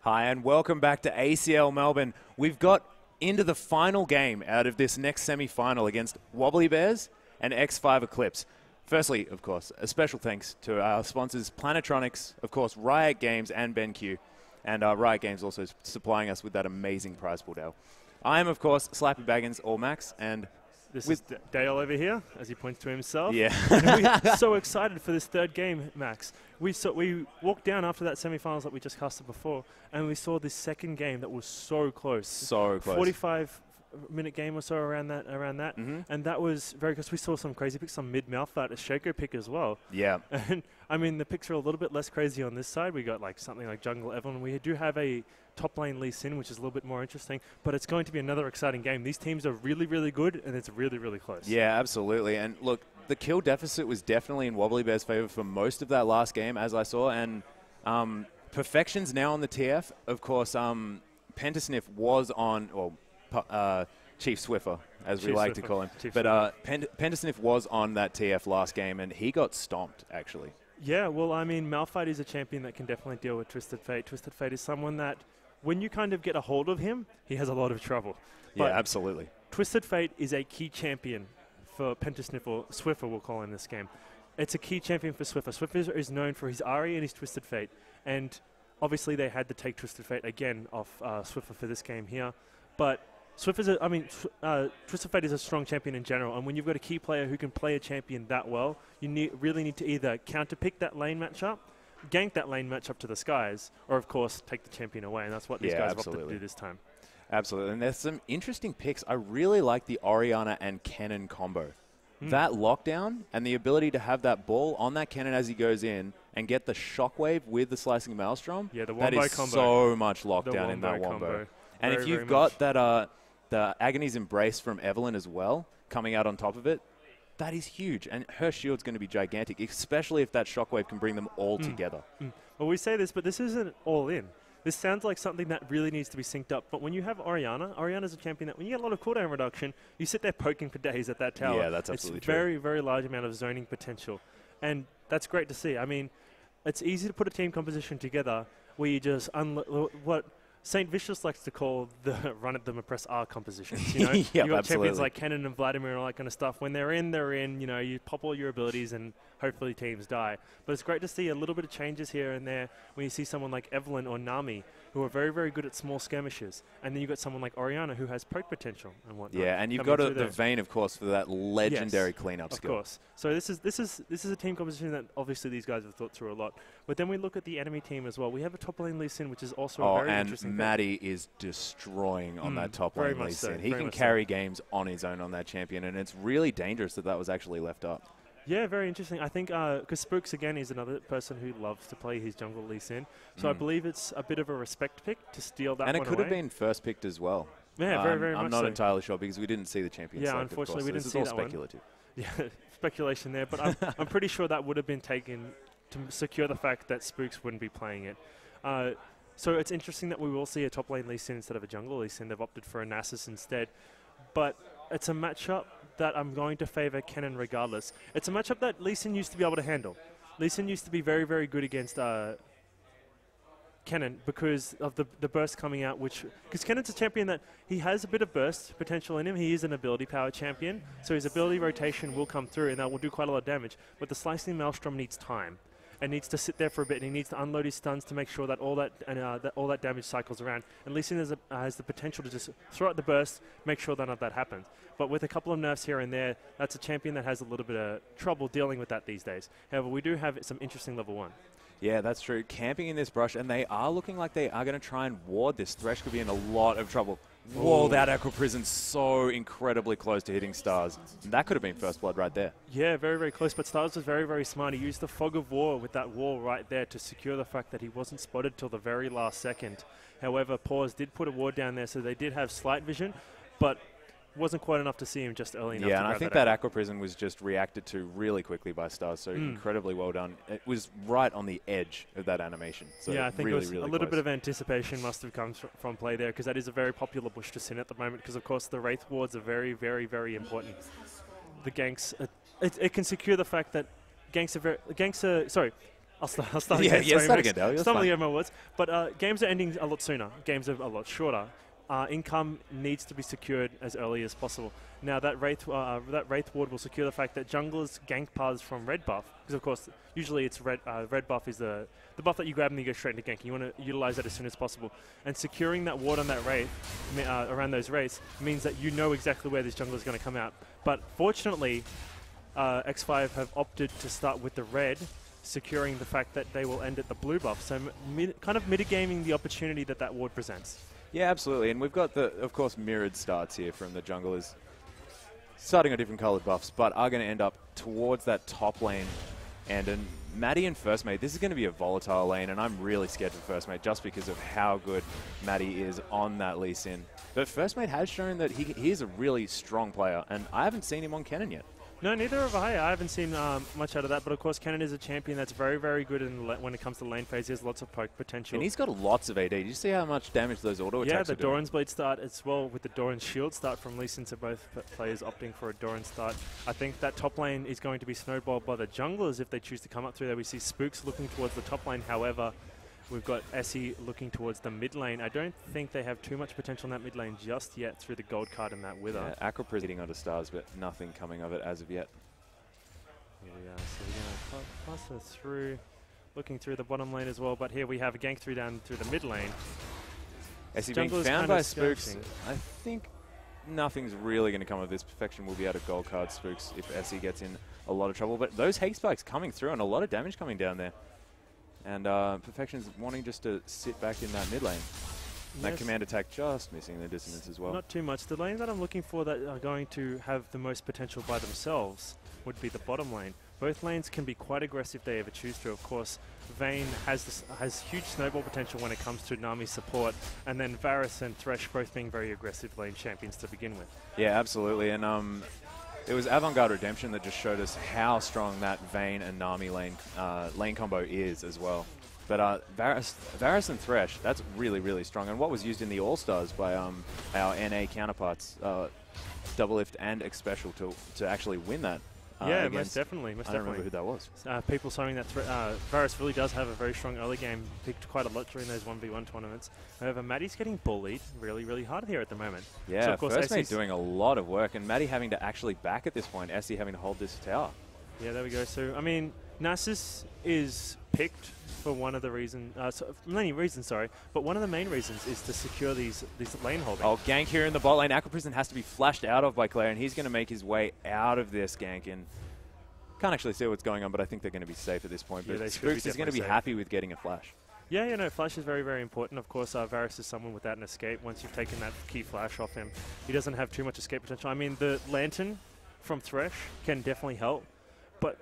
Hi, and welcome back to ACL Melbourne. We've got into the final game out of this next semi-final against WobblyBears and X5 Eclipse. Firstly, of course, a special thanks to our sponsors, Plantronics, of course, Riot Games and BenQ, and Riot Games also supplying us with that amazing prize pool, Dale. I am, of course, Slappy Baggins, or Max, and this is Dale over here, as he points to himself. Yeah. And we're so excited for this third game, Max. We walked down after that semi-finals that we just casted before, and we saw this second game that was so close. So close. 45-minute game or so around that. And that was very close. We saw some crazy picks, some mid-mouth fight, a Shaco pick as well. Yeah. And, I mean, the picks are a little bit less crazy on this side. We got like something like Jungle Evelyn. We do have a top lane Lee Sin, which is a little bit more interesting, but it's going to be another exciting game. These teams are really, really good, and it's really, really close. Yeah, absolutely. And look, the kill deficit was definitely in WobblyBears' favor for most of that last game, as I saw, and Perfection's now on the TF. Of course, Pentasniff was on, well, Chief Swiffer, as we like to call him. But Pentasniff was on that TF last game, and he got stomped, actually. Yeah, well, I mean, Malphite is a champion that can definitely deal with Twisted Fate. Twisted Fate is someone that, when you kind of get a hold of him, he has a lot of trouble. Yeah, absolutely. Twisted Fate is a key champion for Pentasniff, or Swiffer we'll call him this game. It's a key champion for Swiffer. Swiffer is known for his Ahri and his Twisted Fate. And obviously they had to take Twisted Fate again off Swiffer for this game here. But Swiffer's Twisted Fate is a strong champion in general, and when you've got a key player who can play a champion that well, you really need to either counterpick that lane matchup, gank that lane matchup to the skies, or of course take the champion away, and that's what these guys have opted to do this time. Absolutely, and there's some interesting picks. I really like the Orianna and Kennen combo. That lockdown and the ability to have that ball on that Kennen as he goes in and get the shockwave with the slicing maelstrom. Yeah, the that wombo is combo. So much lockdown in that wombo. And if you've got that the Agony's Embrace from Evelyn as well coming out on top of it, that is huge. And her shield's going to be gigantic, especially if that shockwave can bring them all together. Well, we say this, but this isn't all in. This sounds like something that really needs to be synced up. But when you have Orianna's a champion that when you get a lot of cooldown reduction, you sit there poking for days at that tower. Yeah, that's absolutely true. It's very, very large amount of zoning potential. And that's great to see. I mean, it's easy to put a team composition together where you just what St. Vicious likes to call the run at them and press R compositions. You know, Yep, you got absolutely. champions like Kennen and Vladimir and all that kind of stuff. When they're in, they're in. You know, you pop all your abilities and hopefully teams die. But it's great to see a little bit of changes here and there when you see someone like Evelyn or Nami, who are very, very good at small skirmishes. And then you've got someone like Orianna, who has poke potential and whatnot. Yeah, and you've got the Vayne, of course, for that legendary cleanup skill. Of course. So this is a team composition that obviously these guys have thought through a lot. But then we look at the enemy team as well. We have a top lane Lee Sin, which is also a very interesting and Maddie is destroying on that top lane Lee Sin. He can carry games on his own on that champion, and it's really dangerous that was actually left up. Yeah, very interesting. I think because Spooks, again, is another person who loves to play his jungle Lee Sin. So I believe it's a bit of a respect pick to steal that one away. And it could have been first picked as well. Yeah, very, very much I'm not entirely sure because we didn't see the champion select, unfortunately, we didn't see this is all that speculative. Yeah, speculation there. But I'm pretty sure that would have been taken to secure the fact that Spooks wouldn't be playing it. So it's interesting that we will see a top lane Lee Sin instead of a jungle Lee Sin. They've opted for a Nasus instead. But it's a matchup that I'm going to favor Kennen regardless. It's a matchup that Lee Sin used to be able to handle. Lee Sin used to be very, very good against Kennen because of the burst coming out, because Kennen's a champion that he has a bit of burst potential in him. He is an ability power champion, so his ability rotation will come through and that will do quite a lot of damage. But the Slicing Maelstrom needs time. And needs to sit there for a bit, and he needs to unload his stuns to make sure that all that damage cycles around. And Lee Sin has the potential to just throw out the burst, make sure none of that happens. But with a couple of nerfs here and there, that's a champion that has a little bit of trouble dealing with that these days. However, we do have some interesting level 1. Yeah, that's true. Camping in this brush, and they are looking like they are going to try and ward this. Thresh could be in a lot of trouble. Whoa, that Aqua Prison's so incredibly close to hitting Stars. That could have been first blood right there. Yeah, very, very close, but Stars was very, very smart. He used the Fog of War with that wall right there to secure the fact that he wasn't spotted till the very last second. However, Paws did put a ward down there, so they did have slight vision, but wasn't quite enough to see him just early enough. Yeah, and I think that Aqua Prison was just reacted to really quickly by Stars, so incredibly well done. It was right on the edge of that animation. So yeah, I think really, it was really a little close. bit of anticipation must have come from play there, because that is a very popular bush to sin at the moment, because of course the Wraith wards are very, very, very important. The ganks, it can secure the fact that I'll start Yeah, again. yeah, Sorry, start Max. again, Dale. Stumbling over my words. But games are ending a lot sooner. Games are a lot shorter. Income needs to be secured as early as possible. Now that Wraith Ward will secure the fact that junglers gank paths from red buff, because of course usually it's red buff is the buff that you grab and you go straight into ganking. You want to utilize that as soon as possible. And securing that ward on that Wraith, around those Wraiths, means that you know exactly where this jungler is going to come out. But fortunately, X5 have opted to start with the red, securing the fact that they will end at the blue buff, so kind of mitigating the opportunity that ward presents. Yeah, absolutely. And we've got of course, mirrored starts here from the junglers, starting on different coloured buffs, but are going to end up towards that top lane. And Maddie and First Mate, this is going to be a volatile lane, and I'm really scared for First Mate just because of how good Maddie is on that Lee Sin. But First Mate has shown that he is a really strong player, and I haven't seen him on Kennen yet. No, neither have I. I haven't seen much out of that. But, of course, Kennen is a champion that's very, very good when it comes to lane phase. He has lots of poke potential. And he's got lots of AD. Did you see how much damage those auto attacks are doing? Yeah, the Doran's Blade start as well with the Doran's Shield start from Lee Sin, so both players opting for a Doran start. I think that top lane is going to be snowballed by the junglers if they choose to come up through there. We see Spooks looking towards the top lane. However, we've got Essie looking towards the mid lane. I don't think they have too much potential in that mid lane just yet through the gold card and that Wither. Yeah, Acropris hitting onto stars, but nothing coming of it as of yet. Here we are, so we're going to pass her through, looking through the bottom lane as well, but here we have a gank down through the mid lane. Essie being found by Spooks. I think nothing's really going to come of this. Perfection will be out of gold card Spooks if Essie gets in a lot of trouble, but those hate spikes coming through and a lot of damage coming down there. And Perfection's wanting just to sit back in that mid lane. Yes. That command attack just missing the dissonance as well. Not too much. The lane that I'm looking for that are going to have the most potential by themselves would be the bottom lane. Both lanes can be quite aggressive if they ever choose to. Of course, Vayne has huge snowball potential when it comes to Nami's support, and then Varus and Thresh both being very aggressive lane champions to begin with. Yeah, absolutely. And it was Avant-Garde Redemption that just showed us how strong that Vayne and Nami lane combo is as well. But Varus and Thresh, that's really, really strong. And what was used in the All-Stars by our NA counterparts, Double Lift and X Special to actually win that. Yeah, most definitely. I don't remember who that was. People saying that Varus really does have a very strong early game, picked quite a lot during those 1v1 tournaments. However, Maddie's getting bullied really, really hard here at the moment. Yeah, so of course First Mate doing a lot of work, and Maddie having to actually back at this point, Essie having to hold this tower. Yeah, there we go. So, I mean, Nasus is picked for one of the reasons, many reasons, sorry, but one of the main reasons is to secure these lane holding. Oh, gank here in the bot lane. Aquaprison has to be flashed out of by Claire, and he's going to make his way out of this gank. And can't actually see what's going on, but I think they're going to be safe at this point. Yeah, but Spooks is going to be happy with getting a flash. Yeah, flash is very, very important. Of course, Varus is someone without an escape. Once you've taken that key flash off him, he doesn't have too much escape potential. I mean, the Lantern from Thresh can definitely help, but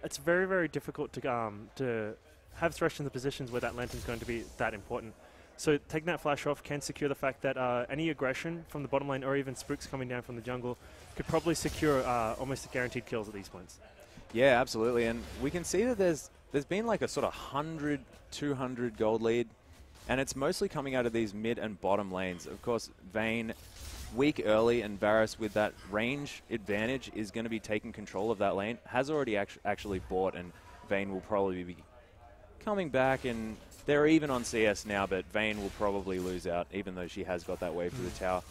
it's very, very difficult to have Thresh in the positions where that Lantern's going to be that important. So taking that flash off can secure the fact that any aggression from the bottom lane or even Spooks coming down from the jungle could probably secure almost guaranteed kills at these points. Yeah, absolutely. And we can see that there's been like a sort of 100, 200 gold lead, and it's mostly coming out of these mid and bottom lanes. Of course, Vayne weak early, and Varus with that range advantage is going to be taking control of that lane. Has already actually bought, and Vayne will probably be coming back, and they're even on CS now, but Vayne will probably lose out, even though she has got that wave to the tower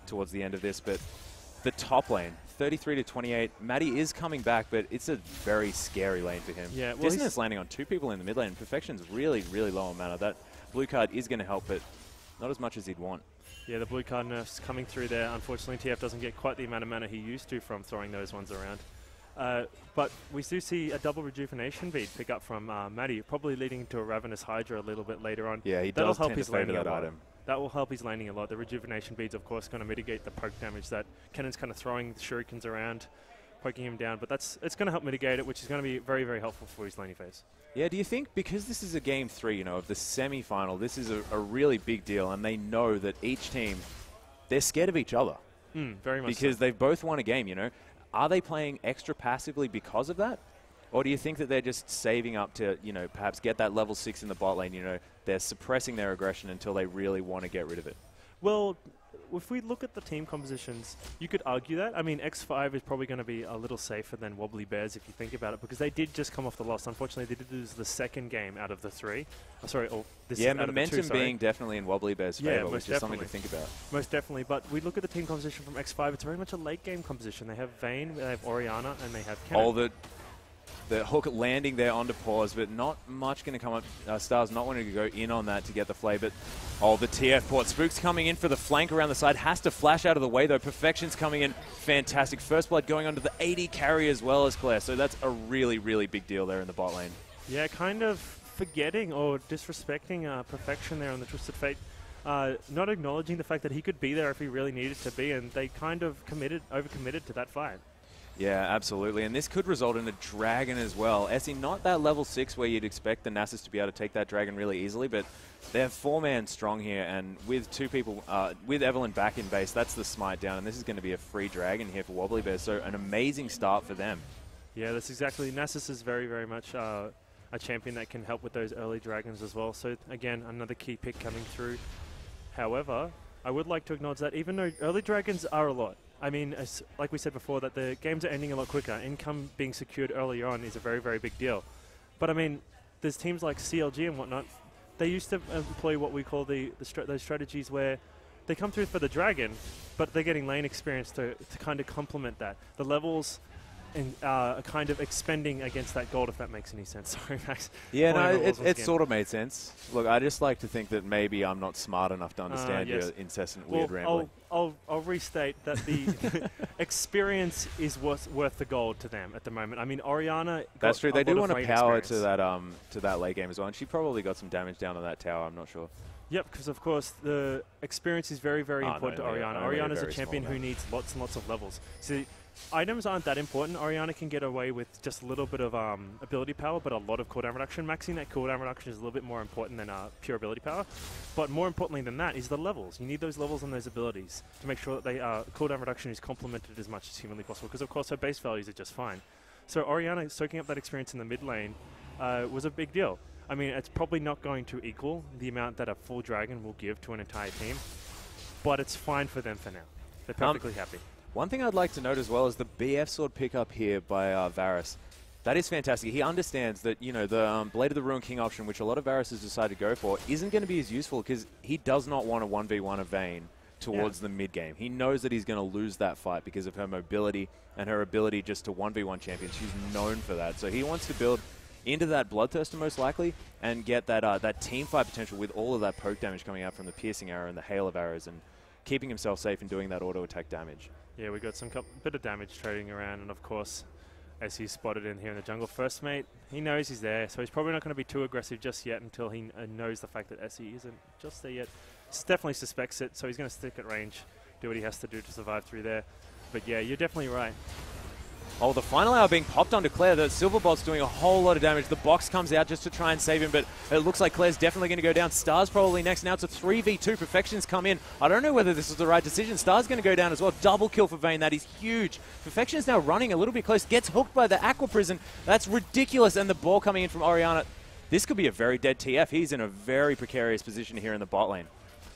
towards the end of this. But the top lane, 33 to 28, Maddie is coming back, but it's a very scary lane for him. Yeah, well, Dissonance landing on two people in the mid lane. Perfection's really, really low on mana. That blue card is going to help, but not as much as he'd want. Yeah, the blue card nerfs coming through there. Unfortunately, TF doesn't get quite the amount of mana he used to from throwing those ones around. But we do see a double rejuvenation bead pick up from Maddie, probably leading to a Ravenous Hydra a little bit later on. Yeah, he does tend to favor that item. That will help his laning a lot. The rejuvenation beads, of course, going to mitigate the poke damage that Kennen's kind of throwing the shurikens around, poking him down. But it's going to help mitigate it, which is going to be very, very helpful for his laning phase. Yeah, do you think because this is a game 3, of the semi-final, this is a really big deal, and they know that each team, they're scared of each other. Very much because so. They've both won a game, Are they playing extra passively because of that? Or do you think that they're just saving up to, perhaps get that level 6 in the bot lane, they're suppressing their aggression until they really want to get rid of it? Well, if we look at the team compositions, you could argue that. I mean, X5 is probably going to be a little safer than WobblyBears if you think about it, because they did just come off the loss. Unfortunately, they did lose the second game out of the 3. Yeah, momentum being definitely in WobblyBears' favour, which is something to think about. Most definitely, but we look at the team composition from X5, it's very much a late game composition. They have Vayne, they have Orianna, and they have Kennen. The hook landing there onto pause, but not much going to come up. Stars not wanting to go in on that to get the play, but the TF port. Spook's coming in for the flank around the side. Has to flash out of the way, though. Perfection's coming in. Fantastic. First blood going onto the AD carry as well as Claire, so that's a really, really big deal there in the bot lane. Yeah, kind of forgetting or disrespecting Perfection there on the Twisted Fate. Not acknowledging the fact that he could be there if he really needed to be, and they kind of overcommitted to that fight. Yeah, absolutely. And this could result in a dragon as well. Essie, not that level 6 where you'd expect the Nasus to be able to take that dragon really easily, but they're 4-man strong here, and with 2 people, with Evelyn back in base, that's the smite down, and this is going to be a free dragon here for WobblyBears, so an amazing start for them. Yeah, that's exactly. Nasus is very, very much a champion that can help with those early dragons as well, so again, another key pick coming through. However, I would like to acknowledge that even though early dragons are a lot, I mean, like we said before, that the games are ending a lot quicker. Income being secured earlier on is a very, very big deal. But I mean, there's teams like CLG and whatnot. They used to employ what we call those strategies where they come through for the dragon, but they're getting lane experience to kind of complement that. The levels and kind of expending against that gold, if that makes any sense. Sorry, Max. Yeah, no, it sort of made sense. Look, I just like to think that maybe I'm not smart enough to understand your incessant weird rambling. I'll restate that the experience is worth the gold to them at the moment. I mean, Orianna. That's true. They do want to power to that late game as well, and she probably got some damage down on that tower. I'm not sure. Yep, because of course the experience is very, very important to Orianna. Orianna's a champion who needs lots and lots of levels. See, items aren't that important. Orianna can get away with just a little bit of ability power, but a lot of cooldown reduction. Maxing that cooldown reduction is a little bit more important than pure ability power. But more importantly than that is the levels. You need those levels and those abilities to make sure that cooldown reduction is complemented as much as humanly possible, because of course her base values are just fine. So Orianna soaking up that experience in the mid lane was a big deal. I mean, it's probably not going to equal the amount that a full dragon will give to an entire team, but it's fine for them for now. They're perfectly happy. One thing I'd like to note as well is the BF sword pickup here by Varus. That is fantastic. He understands that, you know, the Blade of the Ruined King option, which a lot of Varus has decided to go for, isn't going to be as useful because he does not want a 1v1 of Vayne towards the mid game. He knows that he's going to lose that fight because of her mobility and her ability just to 1v1 champions. She's known for that. So he wants to build into that Bloodthirster most likely and get that team fight potential with all of that poke damage coming out from the piercing arrow and the hail of arrows, and keeping himself safe and doing that auto attack damage. Yeah, we got some bit of damage trading around, and of course, as he's spotted in here in the jungle, First Mate, he knows he's there, so he's probably not going to be too aggressive just yet until he knows the fact that SE isn't just there yet. Definitely suspects it, so he's going to stick at range, do what he has to do to survive through there. But yeah, you're definitely right. Oh, the final hour being popped onto Claire. The Silverbot's doing a whole lot of damage. The box comes out just to try and save him, but it looks like Claire's definitely going to go down. Star's probably next. Now it's a 3v2. Perfection's come in. I don't know whether this is the right decision. Star's going to go down as well. Double kill for Vayne. That is huge. Perfection's now running a little bit close. Gets hooked by the Aqua Prison. That's ridiculous. And the ball coming in from Orianna. This could be a very dead TF. He's in a very precarious position here in the bot lane.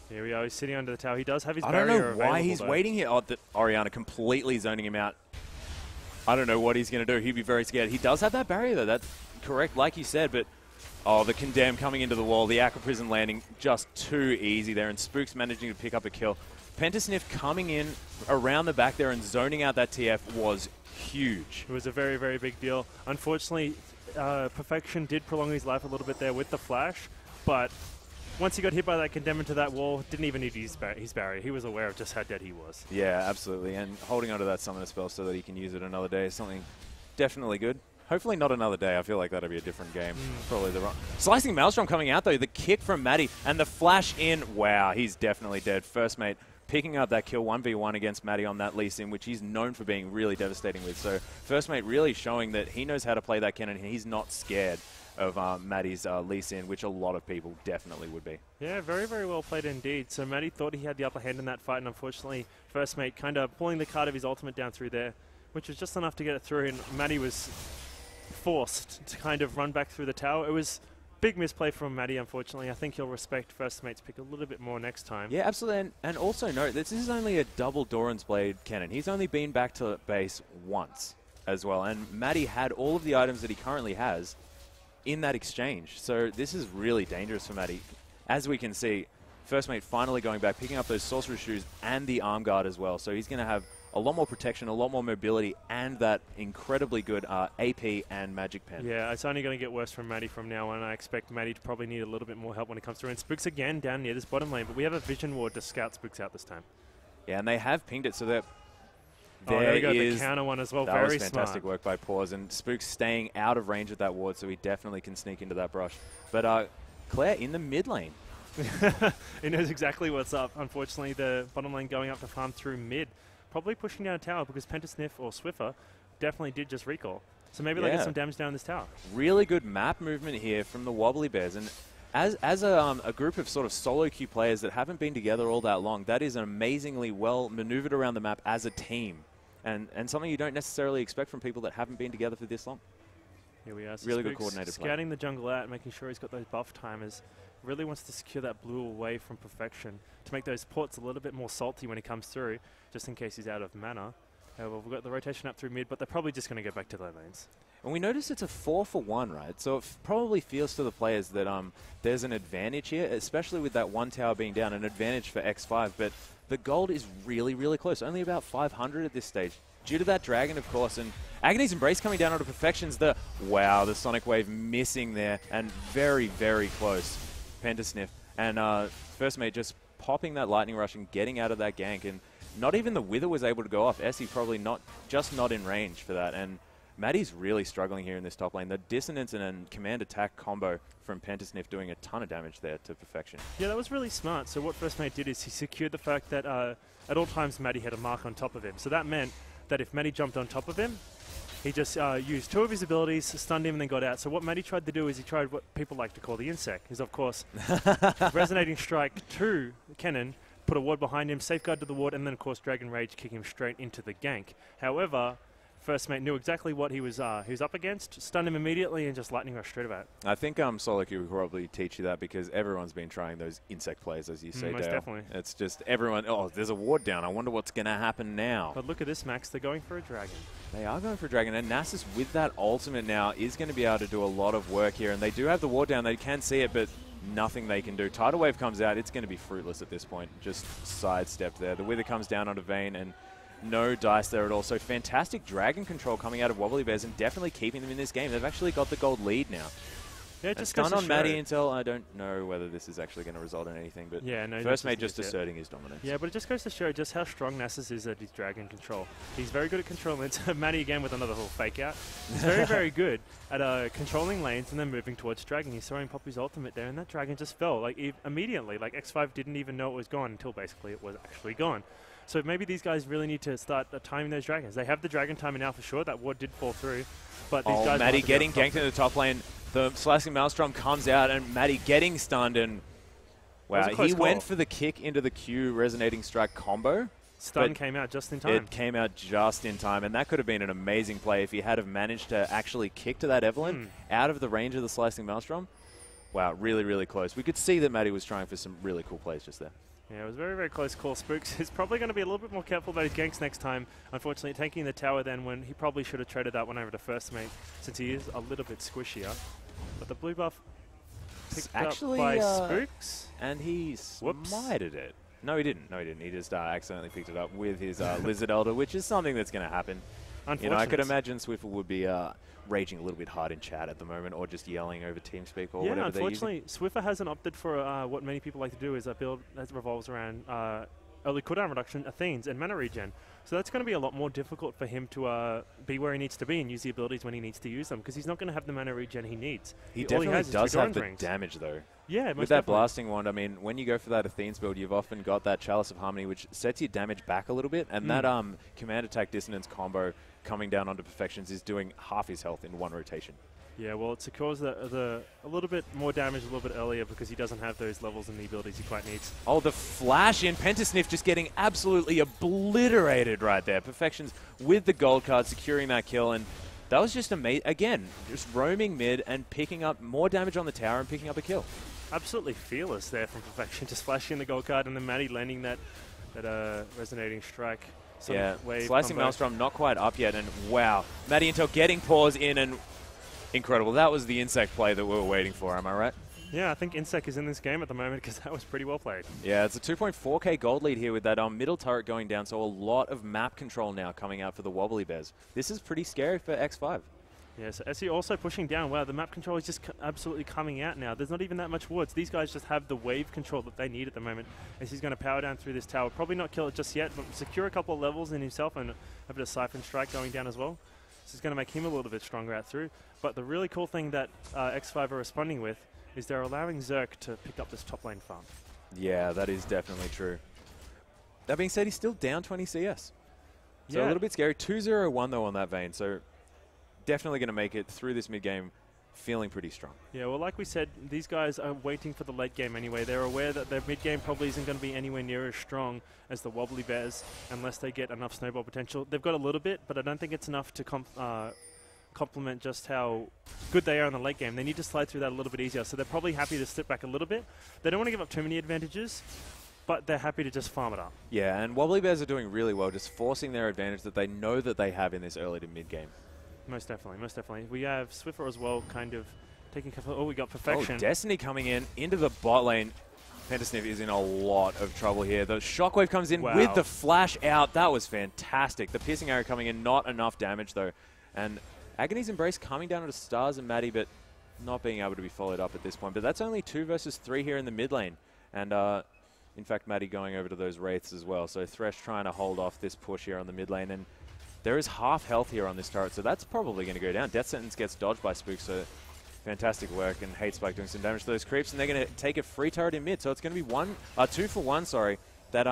Here we are. He's sitting under the tower. He does have his barrier. I don't know why he's waiting here. Oh, Orianna completely zoning him out. I don't know what he's going to do. He'd be very scared. He does have that barrier, though. That's correct, like you said. But, the Condemn coming into the wall. The Aqua Prison landing just too easy there. And Spook's managing to pick up a kill. Pentasniff coming in around the back there and zoning out that TF was huge. It was a very, very big deal. Unfortunately, Perfection did prolong his life a little bit there with the flash. But once he got hit by that Condemn into that wall, didn't even need to use his barrier. He was aware of just how dead he was. Yeah, absolutely. And holding onto that summoner spell so that he can use it another day is something definitely good. Hopefully not another day. I feel like that'll be a different game. Probably the wrong. Slicing Maelstrom coming out, though. The kick from Maddie and the flash in. Wow, he's definitely dead. First Mate picking up that kill 1v1 against Maddie on that Lee Sin, which he's known for being really devastating with. So First Mate really showing that he knows how to play that cannon and he's not scared of Maddie's Lee Sin, which a lot of people definitely would be. Yeah, very, very well played indeed. So Maddie thought he had the upper hand in that fight, and unfortunately, First Mate kind of pulling the card of his ultimate down through there, which was just enough to get it through, and Maddie was forced to kind of run back through the tower. It was Big misplay from Maddie, unfortunately. I think he'll respect first mate's pick a little bit more next time. Yeah, absolutely. And also note, this is only a double Doran's Blade cannon. He's only been back to base once as well. And Maddie had all of the items that he currently has in that exchange. So this is really dangerous for Maddie. As we can see, first mate finally going back, picking up those Sorcerer's Shoes and the Arm Guard as well. So he's going to have a lot more protection, a lot more mobility, and that incredibly good AP and Magic Pen. Yeah, it's only going to get worse from Maddie from now on. I expect Maddie to probably need a little bit more help when it comes through. And Spooks again down near this bottom lane, but we have a Vision Ward to scout Spooks out this time. Yeah, and they have pinged it so that there we go, the counter one as well. That Very was fantastic smart work by Paws, and Spooks staying out of range of that ward, so he definitely can sneak into that brush. But Claire in the mid lane. He knows exactly what's up. Unfortunately, the bottom lane going up to farm through mid. Probably pushing down a tower because Pentasniff or Swiffer definitely did just recall. So maybe they get some damage down this tower. Really good map movement here from the WobblyBears. And as a group of sort of solo queue players that haven't been together all that long, that is amazingly well maneuvered around the map as a team. And something you don't necessarily expect from people that haven't been together for this long. Here we are. So really Spooks good coordinated play. Scouting the jungle out, making sure he's got those buff timers. Really wants to secure that blue away from perfection to make those ports a little bit more salty when he comes through, just in case he's out of mana. However, we've got the rotation up through mid, but they're probably just going to go back to their lanes. And we notice it's a 4-for-1, right? So it probably feels to the players that there's an advantage here, especially with that one tower being down, an advantage for X5. But the gold is really, really close, only about 500 at this stage. Due to that dragon, of course, and Agony's Embrace coming down onto perfections. The Sonic Wave missing there, and very, very close. Pentasniff. And first mate just popping that Lightning Rush and getting out of that gank. And not even the Wither was able to go off. Essie probably not in range for that. And Maddie's really struggling here in this top lane. The Dissonance and Command Attack combo from Pentasniff doing a ton of damage there to perfection. Yeah, that was really smart. So what first mate did is he secured the fact that at all times Maddie had a mark on top of him. So that meant that if Maddie jumped on top of him, he just used 2 of his abilities, stunned him, and then got out. So what Maddie tried to do is he tried what people like to call the insect. Is of course Resonating Strike to Kennen, put a ward behind him, safeguard to the ward, and then of course Dragon Rage kick him straight into the gank. However, first mate knew exactly what he was up against, stunned him immediately, and just Lightning Rush straight about. I think solo queue would probably teach you that because everyone's been trying those insect plays, as you say, most Dale. definitely. It's just everyone, there's a ward down. I wonder what's going to happen now. But look at this, Max. They're going for a dragon. They are going for a dragon, and Nasus with that ultimate now is going to be able to do a lot of work here, and they do have the ward down. They can see it, but nothing they can do. Tidal Wave comes out. It's going to be fruitless at this point. Just sidestepped there. The Wither comes down onto Vayne, and no dice there at all. So fantastic dragon control coming out of WobblyBears and definitely keeping them in this game. They've actually got the gold lead now. Yeah, it's done on Maddie until I don't know whether this is actually going to result in anything. But yeah, no, first mate just asserting his dominance. Yeah, but it just goes to show just how strong Nasus is at his dragon control. He's very good at controlling lanes. Maddie again with another little fake out. He's very, very good at controlling lanes and then moving towards dragon. He's throwing Poppy's ultimate there, and that dragon just fell like immediately. Like X5 didn't even know it was gone until basically it was actually gone. So maybe these guys really need to start timing those dragons. They have the dragon timer now for sure. That ward did fall through. But these guys Maddie getting ganked in the top lane. The Slashing Maelstrom comes out, and Maddie getting stunned. And wow, he went for the kick into the Q Resonating Strike combo. Stun came out just in time. It came out just in time, and that could have been an amazing play if he had have managed to actually kick to that Evelynn out of the range of the Slicing Maelstrom. Wow, really, really close. We could see that Maddie was trying for some really cool plays just there. Yeah, it was a very, very close call. Spooks is probably going to be a little bit more careful about his ganks next time. Unfortunately, taking the tower then when he probably should have traded that one over to first mate since he is a little bit squishier. But the blue buff picked actually, up by Spooks. And he smited it. No, he didn't. No, he didn't. He just accidentally picked it up with his Lizard Elder, which is something that's going to happen. You know, I could imagine Swiffer would be raging a little bit hard in chat at the moment, or just yelling over TeamSpeak or whatever they're using. Unfortunately, Swiffer hasn't opted for what many people like to do is a build that revolves around early cooldown reduction, Athenes, and mana regen. So that's going to be a lot more difficult for him to be where he needs to be and use the abilities when he needs to use them, because he's not going to have the mana regen he needs. He definitely does have the damage, though. Yeah, with that Blasting Wand, I mean, when you go for that Athenes build, you've often got that Chalice of Harmony, which sets your damage back a little bit, and that Command Attack Dissonance combo coming down onto Perfections is doing half his health in one rotation. Yeah, well, it secures a little bit more damage a little bit earlier because he doesn't have those levels and the abilities he quite needs. Oh, the flash in. Pentasniff just getting absolutely obliterated right there. Perfections with the gold card, securing that kill, and That was just amazing. Again, just roaming mid and picking up more damage on the tower and picking up a kill. Absolutely fearless there from Perfection, just flashing the gold card and then Maddie landing that resonating strike. Yeah, wave slicing combo. Maelstrom not quite up yet, and wow, Maddie Intel getting paws in, and incredible. That was the insect play that we were waiting for, am I right? Yeah, I think Insect is in this game at the moment because that was pretty well played. Yeah, it's a 2.4k gold lead here with that middle turret going down, so a lot of map control now coming out for the WobblyBears. This is pretty scary for X5. Yeah, so SE also pushing down. Wow, the map control is just absolutely coming out now. There's not even that much wards. These guys just have the wave control that they need at the moment. SE's going to power down through this tower. Probably not kill it just yet, but secure a couple of levels in himself and a bit of Siphon Strike going down as well. This is going to make him a little bit stronger out through. But the really cool thing that X5 are responding with is they're allowing Zerk to pick up this top lane farm. Yeah, that is definitely true. That being said, he's still down 20 CS. So Yeah. a little bit scary. 2-0-1 though on that vein, so definitely going to make it through this mid-game feeling pretty strong. Yeah, well, like we said, these guys are waiting for the late game anyway. They're aware that their mid game probably isn't going to be anywhere near as strong as the WobblyBears unless they get enough snowball potential. They've got a little bit, but I don't think it's enough to complement just how good they are in the late game. They need to slide through that a little bit easier, so they're probably happy to step back a little bit. They don't want to give up too many advantages, but they're happy to just farm it up. Yeah, and WobblyBears are doing really well, just forcing their advantage that they know that they have in this early to mid-game. Most definitely, most definitely. We have Swiffer as well, kind of taking a couple. Oh, we got Perfection. Oh, Destiny coming in into the bot lane. Pentasniff is in a lot of trouble here. The Shockwave comes in with the flash out. That was fantastic. The Piercing Arrow coming in, not enough damage though. And Agony's Embrace coming down to Stars and Maddie, but not being able to be followed up at this point. But that's only 2 versus 3 here in the mid lane. And in fact, Maddie going over to those Wraiths as well. So Thresh trying to hold off this push here on the mid lane. And there is half health here on this turret, so that's probably going to go down. Death Sentence gets dodged by Spook, so fantastic work, and Hate Spike doing some damage to those creeps, and they're going to take a free turret in mid, so it's going to be 2 for 1, sorry, that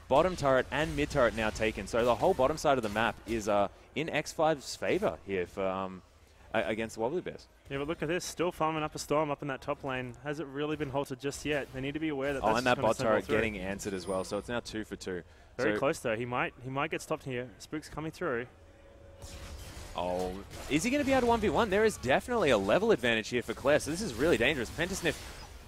bottom turret and mid turret now taken. So the whole bottom side of the map is in X5's favor here for against the WobblyBears. Yeah, but look at this, still farming up a Storm up in that top lane. Hasn't really been halted just yet. They need to be aware that that's and that bot turret getting answered as well, so it's now 2 for 2. Very close though. He might get stopped here. Spook's coming through. Oh, is he going to be able to 1v1? There is definitely a level advantage here for Claire, so this is really dangerous. Pentasniff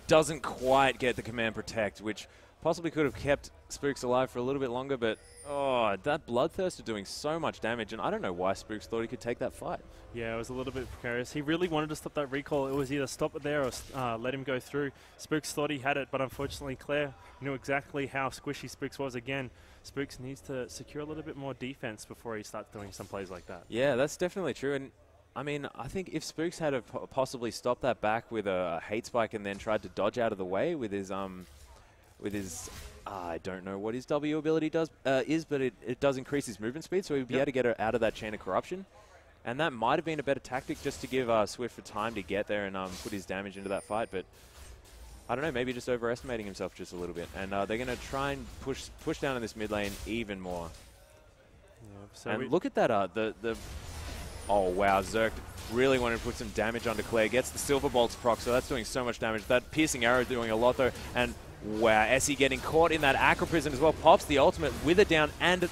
doesn't quite get the command protect, which possibly could have kept Spooks alive for a little bit longer, but oh, that Bloodthirster doing so much damage, and I don't know why Spooks thought he could take that fight. Yeah, it was a little bit precarious. He really wanted to stop that recall. It was either stop it there or let him go through. Spooks thought he had it, but unfortunately Claire knew exactly how squishy Spooks was again. Spooks needs to secure a little bit more defense before he starts doing some plays like that. Yeah, that's definitely true. And I mean, I think if Spooks had possibly stopped that back with a Hate Spike and then tried to dodge out of the way with his I don't know what his W ability does but it does increase his movement speed, so he'd be able to get her out of that chain of corruption. And that might have been a better tactic just to give Swift time to get there and put his damage into that fight, but I don't know, maybe just overestimating himself just a little bit. And they're going to try and push down in this mid lane even more. Yeah, so and look at that, oh wow, Zerk really wanted to put some damage onto Claire. Gets the Silver Bolts proc, so that's doing so much damage. That Piercing Arrow doing a lot though, and wow, Essie getting caught in that Acro Prison as well. Pops the ultimate, wither down, and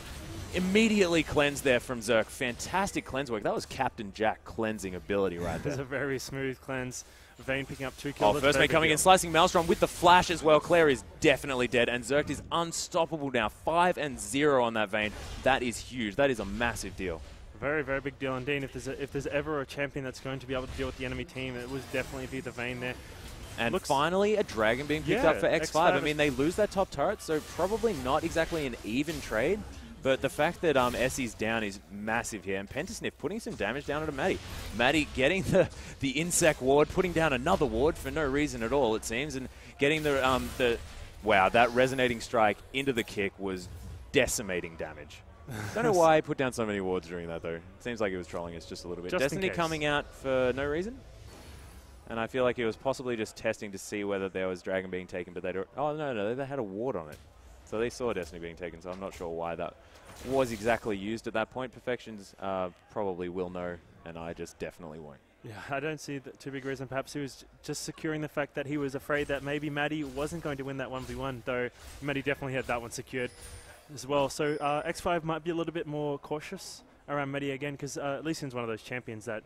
immediately cleanse there from Zerk. Fantastic cleanse work. That was Captain Jack cleansing ability right there. It was a very smooth cleanse. Vayne picking up 2 kills. Oh, first mate coming in, slicing Maelstrom with the flash as well. Claire is definitely dead, and Zerk is unstoppable now. 5-0 on that Vayne. That is huge. That is a massive deal. Very, very big deal indeed. If there's ever a champion that's going to be able to deal with the enemy team, it was definitely be the Vayne there. And finally, a Dragon being picked up for X5. I mean, they lose that top turret, so probably not exactly an even trade. But the fact that Essie's down is massive here. And Pentasniff putting some damage down onto Maddie. Maddie getting the Insect ward, putting down another ward for no reason at all, it seems. And getting wow, that resonating strike into the kick was decimating damage. Don't know why I put down so many wards during that, though. It seems like it was trolling us just a little bit. Destiny coming out for no reason. And I feel like it was possibly just testing to see whether there was Dragon being taken, but they had a ward on it. So they saw Destiny being taken, so I'm not sure why that was exactly used at that point. Perfections probably will know, and I just definitely won't. Yeah, I don't see the too big reason. Perhaps he was just securing the fact that he was afraid that maybe Maddie wasn't going to win that 1v1, though Maddie definitely had that one secured as well. So X5 might be a little bit more cautious around Medi again, because Lee Sin's one of those champions that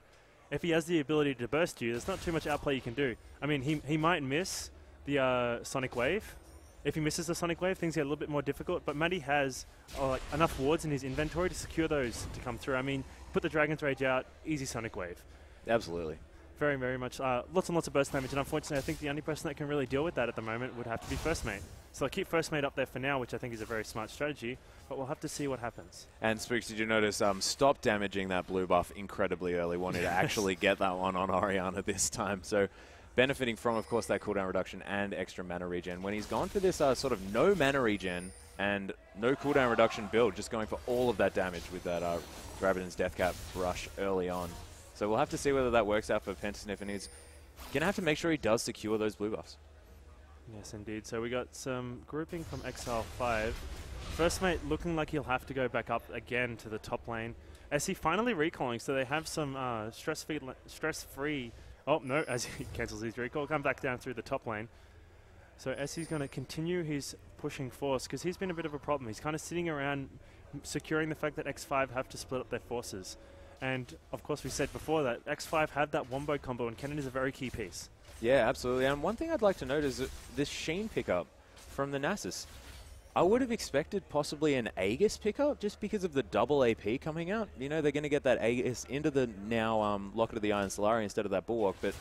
if he has the ability to burst you, there's not too much outplay you can do. I mean, he might miss the Sonic Wave. If he misses the Sonic Wave, things get a little bit more difficult, but Matty has like enough wards in his inventory to secure those to come through. I mean, put the Dragon's Rage out, easy Sonic Wave. Absolutely. Very, very much. Lots and lots of burst damage, and unfortunately, I think the only person that can really deal with that at the moment would have to be First Mate. So I'll keep First Mate up there for now, which I think is a very smart strategy, but we'll have to see what happens. And Spooks, did you notice stop damaging that blue buff incredibly early, wanting to actually get that one on Orianna this time. So benefiting from, of course, that cooldown reduction and extra mana regen. When he's gone for this sort of no mana regen and no cooldown reduction build, just going for all of that damage with that Rabbidan's Deathcap rush early on. So we'll have to see whether that works out for Pentasniff, and he's going to have to make sure he does secure those blue buffs. Yes, indeed. So we got some grouping from Exile 5. First Mate looking like he'll have to go back up again to the top lane. SC finally recalling, so they have some stress-free... Oh, no, as he cancels his recall, come back down through the top lane. So SC's going to continue his pushing force, because he's been a bit of a problem. He's kind of sitting around securing the fact that X5 have to split up their forces. And, of course, we said before that X5 have that wombo combo, and Kennen is a very key piece. Yeah, absolutely. And one thing I'd like to note is that this Sheen pickup from the Nasus. I would have expected possibly an Aegis pickup just because of the double AP coming out. You know, they're going to get that Aegis into the now Locket of the Iron Solari instead of that Bulwark, but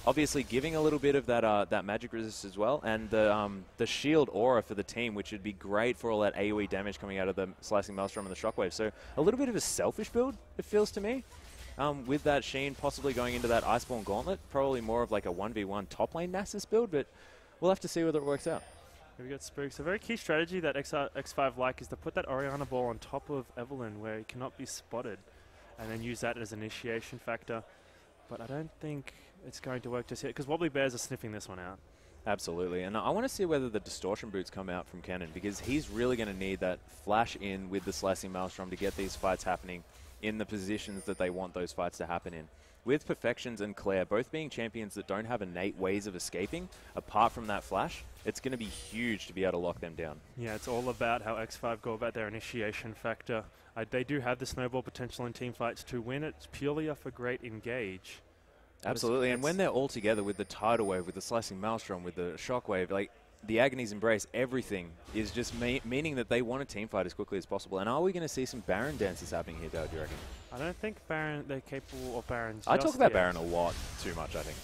obviously giving a little bit of that that magic resist as well, and the shield aura for the team, which would be great for all that AoE damage coming out of the Slicing Maelstrom and the Shockwave. So a little bit of a selfish build, it feels to me. With that Sheen possibly going into that Iceborne Gauntlet, probably more of like a 1v1 top lane Nasus build, but we'll have to see whether it works out. Here we got Spooks. A very key strategy that X5 like is to put that Orianna ball on top of Evelyn where he cannot be spotted, and then use that as an initiation factor. But I don't think it's going to work just yet, because WobblyBears are sniffing this one out. Absolutely, and I want to see whether the Distortion Boots come out from Kennen, because he's really going to need that flash in with the Slicing Maelstrom to get these fights happening in the positions that they want those fights to happen in. With Perfections and Claire both being champions that don't have innate ways of escaping, apart from that flash, it's going to be huge to be able to lock them down. Yeah, it's all about how X5 go about their initiation factor. They do have the snowball potential in team fights to win. It's purely off a great engage. Absolutely, and when they're all together with the Tidal Wave, with the Slicing Maelstrom, with the Shockwave, like the Agony's Embrace, everything is just meaning that they want a team fight as quickly as possible. And are we going to see some Baron dances happening here, Dale, do you reckon? I don't think they're capable of Barons. I talk about Baron a lot too much, I think.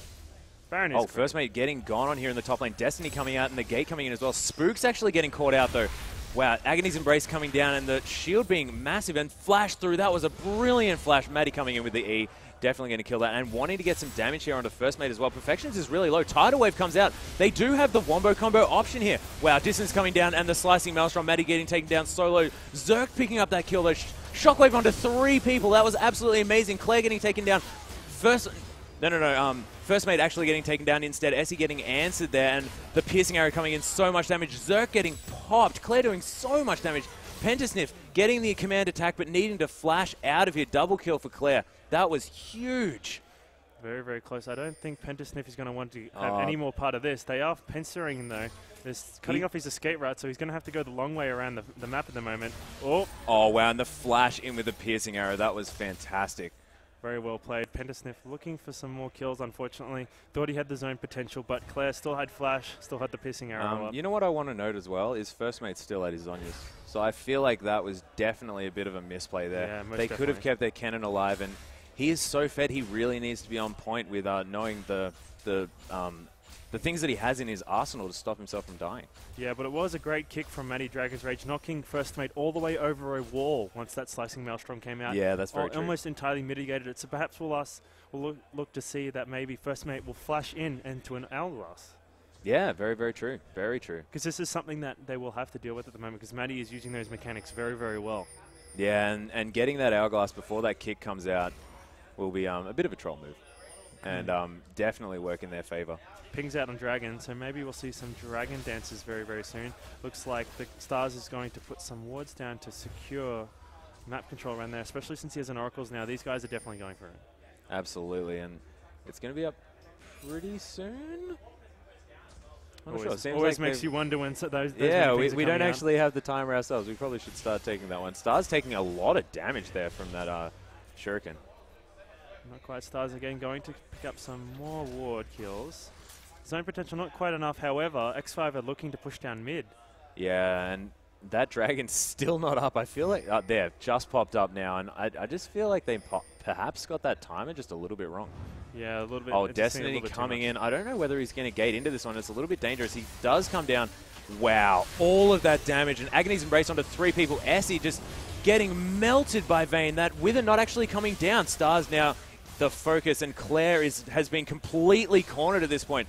Baron is First Mate getting gone on here in the top lane. Destiny coming out and the Gate coming in as well. Spook's actually getting caught out, though. Wow, Agony's Embrace coming down and the shield being massive and flash through. That was a brilliant flash. Maddie coming in with the E. Definitely going to kill that, and wanting to get some damage here onto First Mate as well. Perfections is really low. Tidal Wave comes out. They do have the Wombo combo option here. Wow, distance coming down, and the Slicing Maelstrom. Maddie getting taken down solo. Zerk picking up that kill, though. Shockwave onto 3 people. That was absolutely amazing. Claire getting taken down. First Mate actually getting taken down instead. Essie getting answered there, and the piercing arrow coming in. So much damage. Zerk getting popped. Claire doing so much damage. Pentasniff getting the command attack, but needing to flash out of here. Double kill for Claire. That was huge. Very, very close. I don't think Pentasniff is going to want to have any more part of this. They are pencering, though. They're cutting off his escape route, so he's going to have to go the long way around the map at the moment. Oh, wow, and the flash in with the piercing arrow. That was fantastic. Very well played. Pentasniff looking for some more kills, unfortunately. Thought he had the zone potential, but Claire still had flash, still had the piercing arrow up. You know what I want to note as well is First Mate still at his Zonyas. So I feel like that was definitely a bit of a misplay there. Yeah, they could have kept their Kennen alive, and he is so fed. He really needs to be on point with knowing the things that he has in his arsenal to stop himself from dying. Yeah, but it was a great kick from Matty Dragon's Rage, knocking First Mate all the way over a wall once that Slicing Maelstrom came out. Yeah, that's very true. Almost entirely mitigated it. So perhaps we'll look to see that maybe First Mate will flash into an Hourglass. Yeah, very, very true. Very true. Because this is something that they will have to deal with at the moment, because Matty is using those mechanics very, very well. Yeah, and getting that Hourglass before that kick comes out will be a bit of a troll move. And definitely work in their favor. Pings out on Dragon, so maybe we'll see some Dragon dances very, very soon. Looks like the Stars is going to put some wards down to secure map control around there, especially since he has an Oracles now. These guys are definitely going for it. Absolutely, and it's going to be up pretty soon. Not sure. Seems always like makes you wonder when those yeah, many things we are don't coming actually have the timer ourselves. We probably should start taking that one. Star's taking a lot of damage there from that shuriken. Not quite. Stars again going to pick up some more ward kills. Zone potential not quite enough. However, X5 are looking to push down mid. Yeah, and that dragon's still not up. I feel like there, just popped up now, and I just feel like they perhaps got that timer just a little bit wrong. Yeah, a little bit. Oh, Destiny coming in. I don't know whether he's going to gate into this one. It's a little bit dangerous. He does come down. Wow, all of that damage, and Agony's Embrace onto 3 people. Essie just getting melted by Vayne. That Wither not actually coming down. Stars now the focus, and Claire has been completely cornered at this point.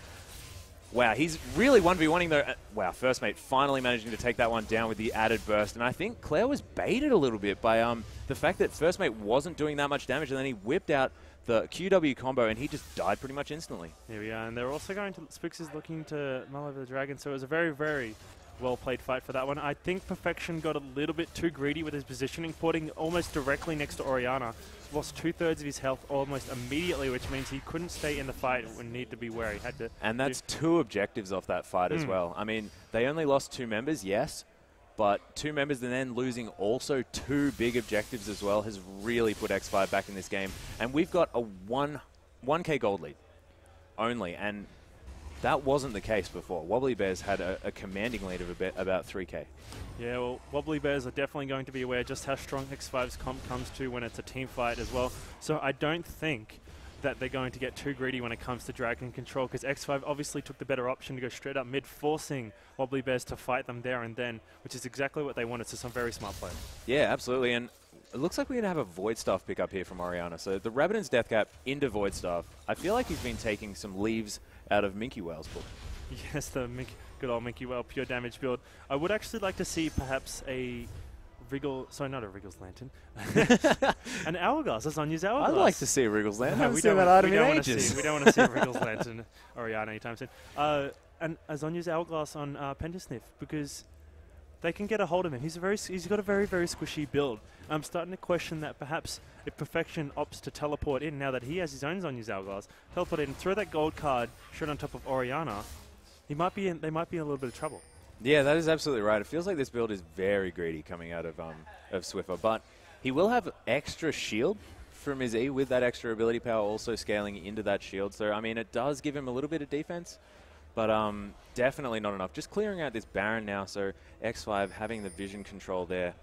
Wow, he's really 1v1ing though. Wow, First Mate finally managing to take that one down with the added burst. And I think Claire was baited a little bit by the fact that First Mate wasn't doing that much damage, and then he whipped out the QW combo, and he just died pretty much instantly. Here we are, and they're also going to... Spooks is looking to mull over the dragon, so it was a very, very well-played fight for that one. I think Perfection got a little bit too greedy with his positioning, porting almost directly next to Orianna. Lost 2/3 of his health almost immediately, which means he couldn't stay in the fight and need to be where he had to. And that's 2 objectives off that fight as well. I mean, they only lost 2 members, yes, but 2 members and then losing also 2 big objectives as well has really put X5 back in this game. And we've got a 1k gold lead only, and that wasn't the case before. WobblyBears had a commanding lead of about 3k. Yeah, well, WobblyBears are definitely going to be aware just how strong X5's comp comes to when it's a team fight as well. So I don't think that they're going to get too greedy when it comes to dragon control, because X5 obviously took the better option to go straight up mid, forcing WobblyBears to fight them there and then, which is exactly what they wanted, so some very smart play. Yeah, absolutely, and it looks like we're going to have a Void Staff pick up here from Orianna. So the Rabbidan's Death Cap into Void Staff. I feel like he's been taking some leaves out of Minky Whale's book. Yes, the good old Minky Whale pure damage build. I would actually like to see perhaps a Wriggle, sorry, not a Wriggle's Lantern, an Hourglass, a Sonya's Hourglass. I'd like to see a Wriggle's Lantern. No, we don't want to see a Wriggle's Lantern Orianna anytime soon. And a Sonya's Hourglass on Pentasniff, because they can get a hold of him. He's got a very, very squishy build. I'm starting to question that perhaps if Perfection opts to teleport in, now that he has his own Sonya's Hourglass, teleport in, throw that gold card straight on top of Orianna, they might be in a little bit of trouble. Yeah, that is absolutely right. It feels like this build is very greedy coming out of Swiffer, but he will have extra shield from his E with that extra ability power also scaling into that shield. So, I mean, it does give him a little bit of defense, but definitely not enough. Just clearing out this Baron now, so X5 having the vision control there.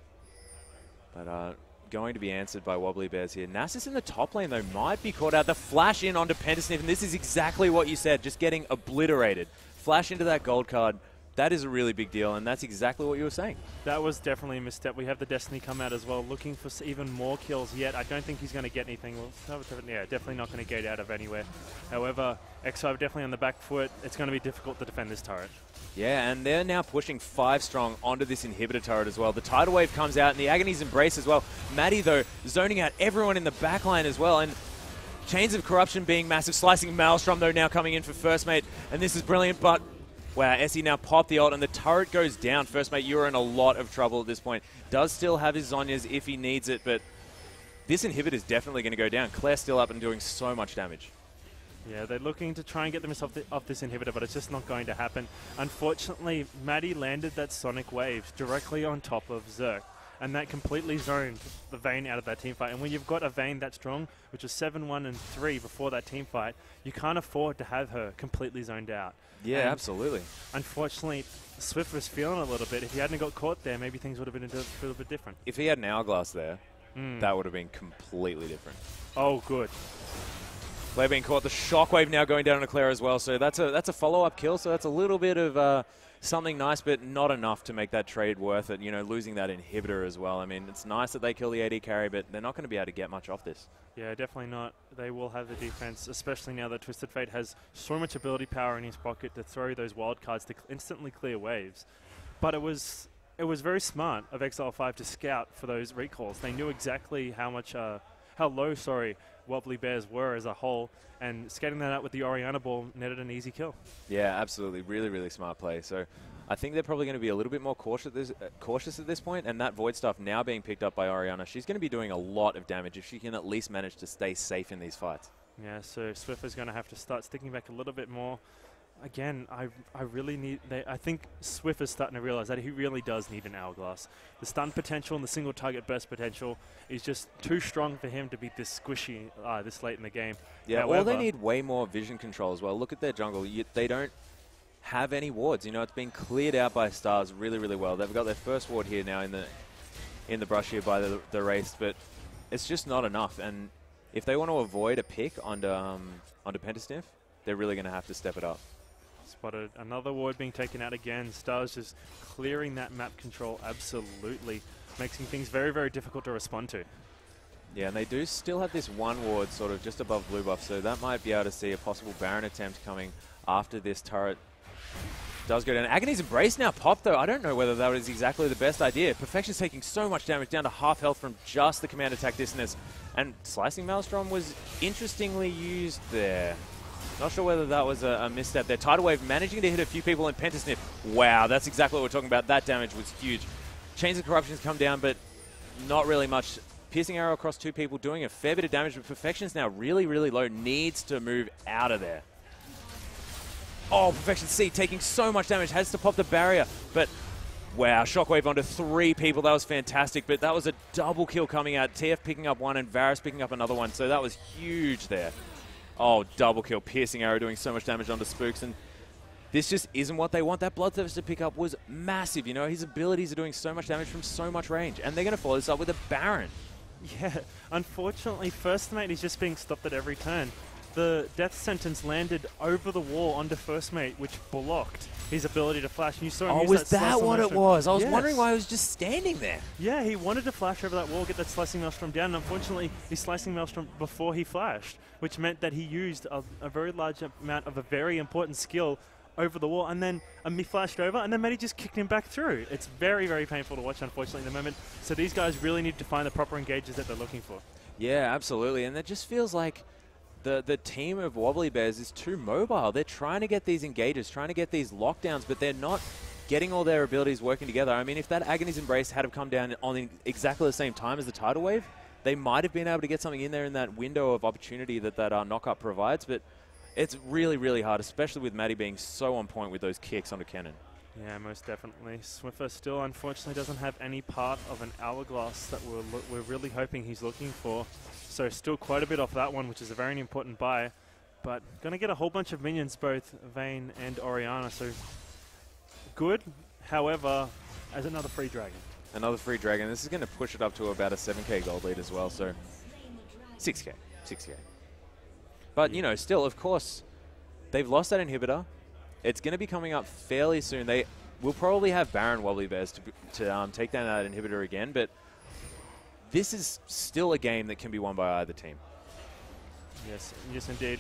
But going to be answered by WobblyBears here. Nasus in the top lane, though, might be caught out. The flash in onto Pentasniff, and this is exactly what you said, just getting obliterated. Flash into that gold card. That is a really big deal, and that's exactly what you were saying. That was definitely a misstep. We have the Destiny come out as well, looking for even more kills yet. I don't think he's going to get anything. Yeah, definitely not going to get out of anywhere. However, X5 definitely on the back foot. It's going to be difficult to defend this turret. Yeah, and they're now pushing 5 strong onto this inhibitor turret as well. The Tidal Wave comes out, and the Agony's Embrace as well. Maddie, though, zoning out everyone in the backline as well, and Chains of Corruption being massive. Slicing Maelstrom, though, now coming in for First Mate, and this is brilliant, but wow, Essie now popped the ult, and the turret goes down. First Mate, you're in a lot of trouble at this point. Does still have his Zonyas if he needs it, but this inhibitor is definitely going to go down. Claire's still up and doing so much damage. Yeah, they're looking to try and get them off this inhibitor, but it's just not going to happen. Unfortunately, Maddie landed that Sonic Wave directly on top of Zerk, and that completely zoned the Vayne out of that teamfight. And when you've got a Vayne that strong, which was 7-1 and 3 before that teamfight, you can't afford to have her completely zoned out. Yeah, and absolutely. Unfortunately, Swift was feeling a little bit. If he hadn't got caught there, maybe things would have been a little bit different. If he had an Hourglass there, that would have been completely different. Oh, good. Claire being caught. The Shockwave now going down on Claire as well. So that's a follow-up kill. So that's a little bit of something nice, but not enough to make that trade worth it. You know, losing that inhibitor as well. I mean, it's nice that they kill the AD carry, but they're not going to be able to get much off this. Yeah, definitely not. They will have the defense, especially now that Twisted Fate has so much ability power in his pocket to throw those wild cards to instantly clear waves. But it was very smart of Exile 5 to scout for those recalls. They knew exactly how low WobblyBears were as a whole, and skating that out with the Orianna ball netted an easy kill. Yeah, absolutely. Really, really smart play. So I think they're probably going to be a little bit more cautious at this point, and that Void Stuff now being picked up by Orianna, she's going to be doing a lot of damage if she can at least manage to stay safe in these fights. Yeah, so Swift is going to have to start sticking back a little bit more. again, I really need. I think Swift is starting to realize that he really does need an hourglass. The stun potential and the single target burst potential is just too strong for him to be this squishy this late in the game. Yeah, However, or they need way more vision control as well. Look at their jungle. They don't have any wards. You know, it's been cleared out by Stars really, really well. They've got their first ward here now in the brush here by the Wraiths, but it's just not enough. And if they want to avoid a pick onto Pentasniff, they're really going to have to step it up. Spotted another ward being taken out again. Stars just clearing that map control absolutely, making things very, very difficult to respond to. Yeah, and they do still have this one ward sort of just above blue buff, so that might be able to see a possible Baron attempt coming after this turret does go down. Agony's Embrace now popped, though. I don't know whether that was exactly the best idea. Perfection's taking so much damage, down to half health from just the command attack distance. And Slicing Maelstrom was interestingly used there. Not sure whether that was a misstep there. Tidal Wave managing to hit a few people in Pentasniff. Wow, that's exactly what we're talking about. That damage was huge. Chains of Corruptions come down, but not really much. Piercing Arrow across two people, doing a fair bit of damage, but Perfection's now really, really low. Needs to move out of there. Oh, Perfection C taking so much damage. Has to pop the barrier, but wow, Shockwave onto 3 people. That was fantastic, but that was a double kill coming out. TF picking up one and Varus picking up another one, so that was huge there. Oh, double kill. Piercing Arrow doing so much damage onto Spooks, and this just isn't what they want. That Bloodthirst to pick up was massive. You know, his abilities are doing so much damage from so much range, and they're going to follow this up with a Baron. Yeah, unfortunately, First Mate is just being stopped at every turn. The death sentence landed over the wall onto First Mate, which blocked his ability to flash. And you saw him use was that what it was? I was Yes. wondering why he was just standing there. Yeah, he wanted to flash over that wall, get that Slicing Maelstrom down, and unfortunately, he Slicing Maelstrom before he flashed, which meant that he used a very large amount of a very important skill over the wall, and then he flashed over, and then Matty just kicked him back through. It's very, very painful to watch, unfortunately, in the moment. So these guys really need to find the proper engages that they're looking for. Yeah, absolutely. And it just feels like the team of WobblyBears is too mobile. They're trying to get these engages, trying to get these lockdowns, but they're not getting all their abilities working together. I mean, if that Agony's Embrace had have come down on exactly the same time as the Tidal Wave, they might have been able to get something in there in that window of opportunity that knock-up provides, but it's really, really hard, especially with Matty being so on point with those kicks onto Cannon. Yeah, most definitely. Swiffer still, unfortunately, doesn't have any part of an hourglass that we're really hoping he's looking for. So still quite a bit off that one, which is a very important buy. But going to get a whole bunch of minions, both Vayne and Orianna. So good, however, as another free dragon. Another free dragon. This is going to push it up to about a 7k gold lead as well, so 6k. But, you know, still, of course, they've lost that inhibitor. It's going to be coming up fairly soon. They will probably have Baron WobblyBears to take down that inhibitor again, but this is still a game that can be won by either team. Yes, indeed.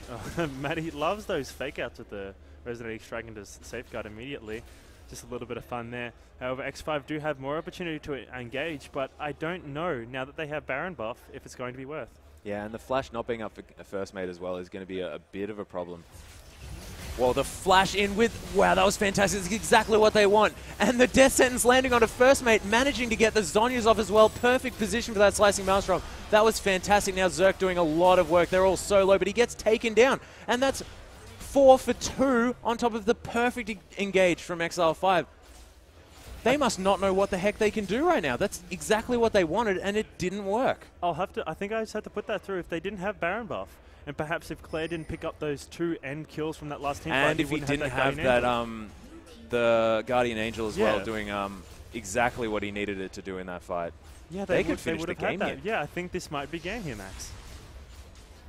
Matty loves those fake outs with the Resident Evil Dragon to safeguard immediately. Just a little bit of fun there. However, X5 do have more opportunity to engage, but I don't know, now that they have Baron buff, if it's going to be worth. Yeah, and the flash not being up for a first mate as well is going to be a bit of a problem. Well, the flash in with, wow, that was fantastic. It's exactly what they want. And the death sentence landing on a first mate, managing to get the Zhonya's off as well. Perfect position for that Slicing Maelstrom. That was fantastic. Now Zerk doing a lot of work. They're all so low, but he gets taken down. And that's 4 for 2 on top of the perfect engage from Exile 5. They must not know what the heck they can do right now. That's exactly what they wanted, and it didn't work. I think I just had to put that through. If they didn't have Baron buff, and perhaps if Claire didn't pick up those 2 end kills from that last team fight, and if he didn't have that the Guardian Angel as well, doing exactly what he needed it to do in that fight. Yeah, they could finish the game here. Yeah, I think this might be game here, Max.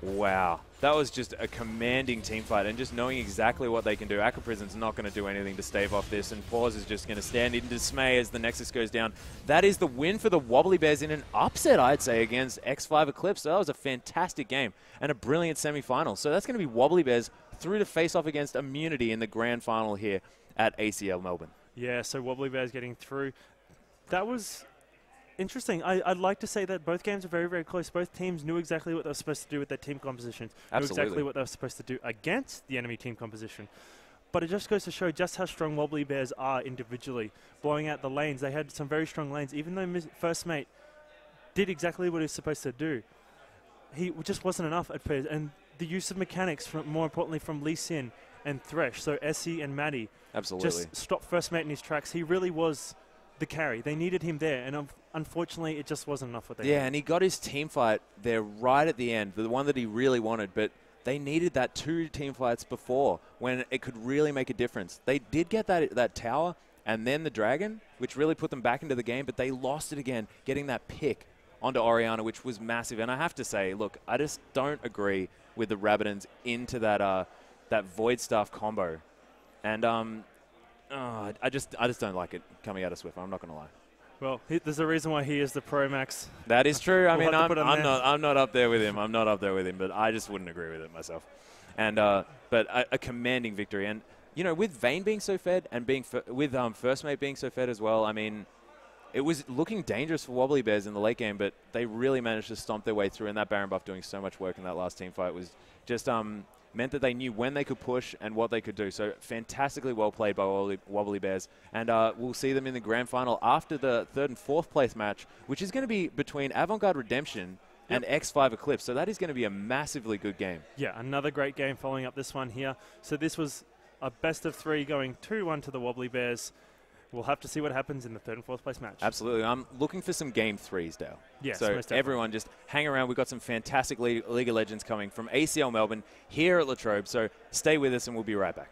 Wow, that was just a commanding team fight, and just knowing exactly what they can do. Aqua Prison's not going to do anything to stave off this, and Pause is just going to stand in dismay as the Nexus goes down. That is the win for the WobblyBears in an upset, I'd say, against X5 Eclipse. So that was a fantastic game and a brilliant semi-final. So that's going to be WobblyBears through to face off against Immunity in the grand final here at ACL Melbourne. Yeah, so WobblyBears getting through. That was interesting. I'd like to say that both games are very, very close. Both teams knew exactly what they were supposed to do with their team compositions. Absolutely. Knew exactly what they were supposed to do against the enemy team composition. But it just goes to show just how strong WobblyBears are individually. Blowing out the lanes. They had some very strong lanes. Even though First Mate did exactly what he was supposed to do, he just wasn't enough at first. And the use of mechanics, more importantly from Lee Sin and Thresh. So Essie and Maddie Absolutely. just stopped first mate in his tracks. He really was the carry. They needed him there, and unfortunately, it just wasn't enough what they and he got his team fight there right at the end, the one that he really wanted, but they needed that 2 team fights before when it could really make a difference. They did get that tower and then the dragon, which really put them back into the game, but they lost it again, getting that pick onto Orianna, which was massive. And I have to say, look, I just don't agree with the Rabadons into that Void Staff combo. And I just don't like it coming out of Swift. I'm not going to lie. Well, there's a reason why he is the Pro Max. That is true. I mean, I'm not up there with him. I'm not up there with him, but I just wouldn't agree with it myself. And but a commanding victory. And you know, with Vayne being so fed and with First Mate being so fed as well, I mean, it was looking dangerous for WobblyBears in the late game, but they really managed to stomp their way through. And that Baron buff doing so much work in that last team fight was just meant that they knew when they could push and what they could do. So fantastically well played by WobblyBears. And we'll see them in the grand final after the 3rd and 4th place match, which is going to be between Avant-Garde Redemption and X5 Eclipse. So that is going to be a massively good game. Yeah, another great game following up this one here. So this was a best of 3 going 2-1 to the WobblyBears. We'll have to see what happens in the 3rd and 4th place match. Absolutely. I'm looking for some game 3s, Dale. Yes, so everyone just hang around. We've got some fantastic League of Legends coming from ACL Melbourne here at Latrobe. So stay with us and we'll be right back.